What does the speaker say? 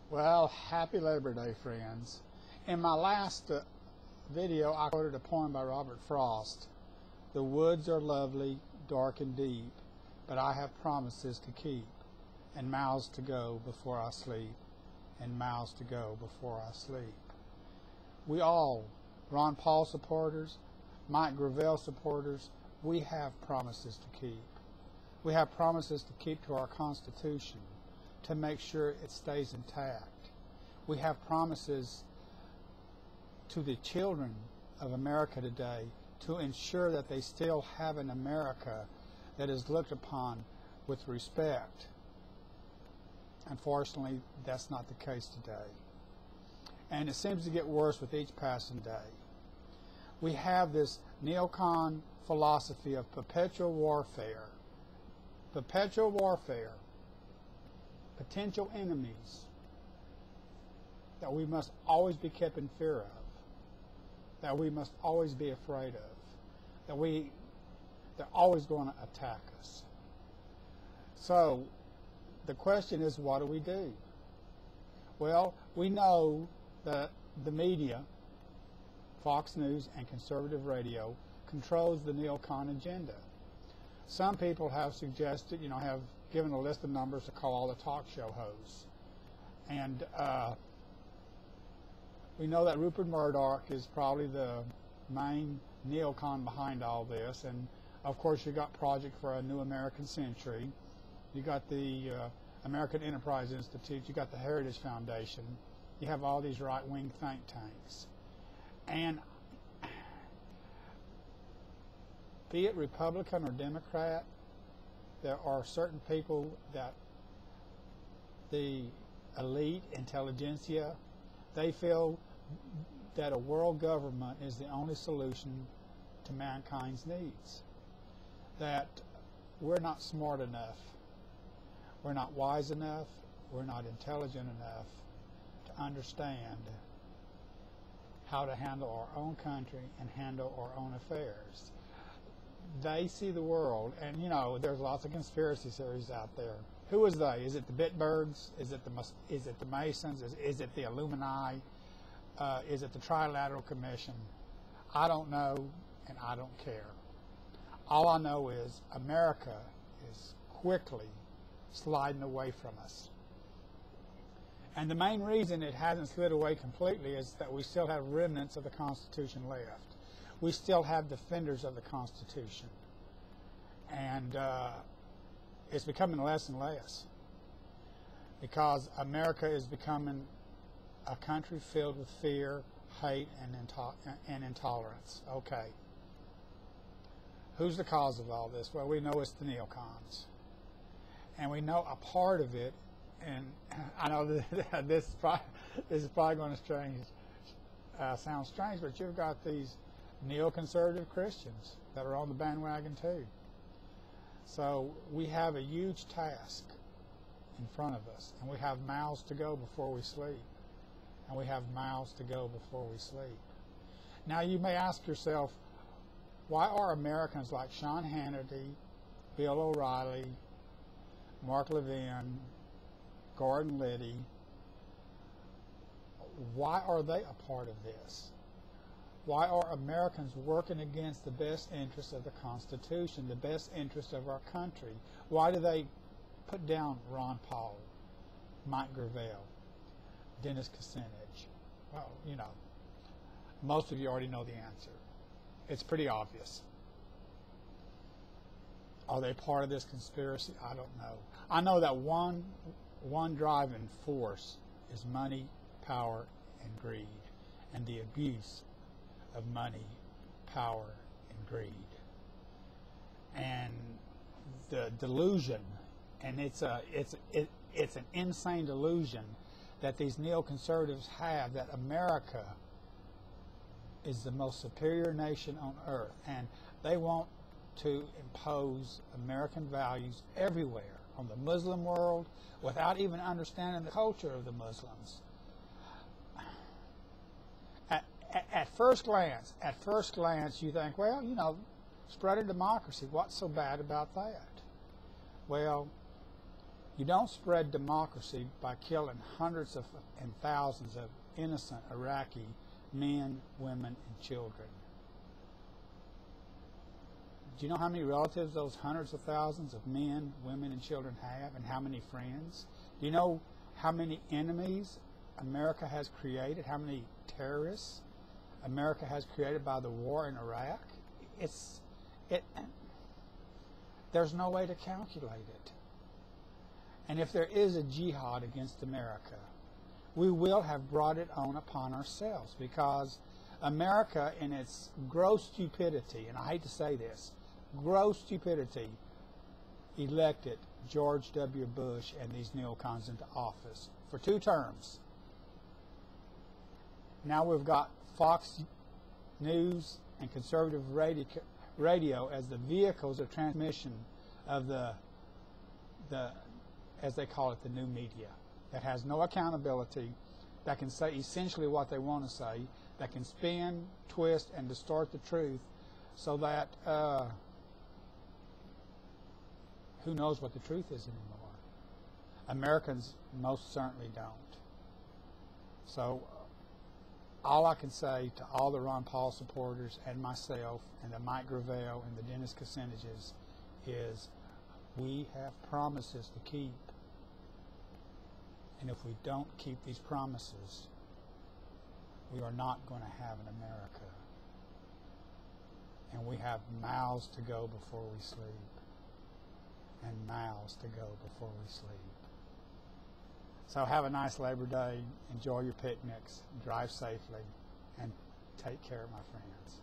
Well, happy Labor Day, friends. In my last video, I quoted a poem by Robert Frost. The woods are lovely, dark and deep, but I have promises to keep, and miles to go before I sleep, and miles to go before I sleep. We all, Ron Paul supporters, Mike Gravel supporters, we have promises to keep. We have promises to keep to our Constitution, to make sure it stays intact. We have promises to the children of America today to ensure that they still have an America that is looked upon with respect. Unfortunately, that's not the case today. And it seems to get worse with each passing day. We have this neocon philosophy of perpetual warfare. Perpetual warfare. Potential enemies that we must always be kept in fear of, that we must always be afraid of, that they're always going to attack us. So the question is, what do we do? Well, we know that the media, Fox News and conservative radio, controls the neocon agenda. Some people have suggested, have given a list of numbers to call all the talk show hosts. And we know that Rupert Murdoch is probably the main neocon behind all this. And of course, you got Project for a New American Century. You got the American Enterprise Institute. You got the Heritage Foundation. You have all these right-wing think tanks. And be it Republican or Democrat, there are certain people that the elite intelligentsia, they feel that a world government is the only solution to mankind's needs. That we're not smart enough, we're not wise enough, we're not intelligent enough to understand how to handle our own country and handle our own affairs. They see the world, and there's lots of conspiracy theories out there. Who is they? Is it the Bitburgs? Is it the Masons? Is it the Illuminati? Is it the Trilateral Commission? I don't know, and I don't care. All I know is America is quickly sliding away from us. And the main reason it hasn't slid away completely is that we still have remnants of the Constitution left. We still have defenders of the Constitution. And it's becoming less and less because America is becoming a country filled with fear, hate, and intolerance. Okay. Who's the cause of all this? Well, we know it's the neocons. And we know a part of it, and I know that this is probably going to sound strange, but you've got these neoconservative Christians that are on the bandwagon too. So we have a huge task in front of us, and we have miles to go before we sleep. And we have miles to go before we sleep. Now you may ask yourself, why are Americans like Sean Hannity, Bill O'Reilly, Mark Levin, Gordon Liddy, why are they a part of this? Why are Americans working against the best interests of the Constitution, the best interests of our country? Why do they put down Ron Paul, Mike Gravel, Dennis Kucinich? Well, most of you already know the answer. It's pretty obvious. Are they part of this conspiracy? I don't know. I know that one driving force is money, power, and greed, and the abuse of money, power, and greed. And the delusion, and it's an insane delusion that these neoconservatives have, that America is the most superior nation on earth, and they want to impose American values everywhere on the Muslim world without even understanding the culture of the Muslims. At first glance, you think, well, spreading democracy, what's so bad about that? Well, You don't spread democracy by killing hundreds and thousands of innocent Iraqi men, women, and children. Do you know how many relatives those hundreds of thousands of men, women, and children have, and how many friends? Do you know how many enemies America has created, how many terrorists America has created by the war in Iraq? There's no way to calculate it. And if there is a jihad against America, we will have brought it on upon ourselves, because America, in its gross stupidity, and I hate to say this, gross stupidity, elected George W. Bush and these neocons into office for 2 terms. Now we've got Fox News and conservative radio as the vehicles of transmission of the as they call it, the new media, that has no accountability, that can say essentially what they want to say, that can spin, twist, and distort the truth, so that who knows what the truth is anymore. Americans most certainly don't. So all I can say to all the Ron Paul supporters and myself and the Mike Gravel and the Dennis Kuciniches is, we have promises to keep. And if we don't keep these promises, we are not going to have an America. And we have miles to go before we sleep. And miles to go before we sleep. So have a nice Labor Day. Enjoy your picnics. Drive safely. And take care, my friends.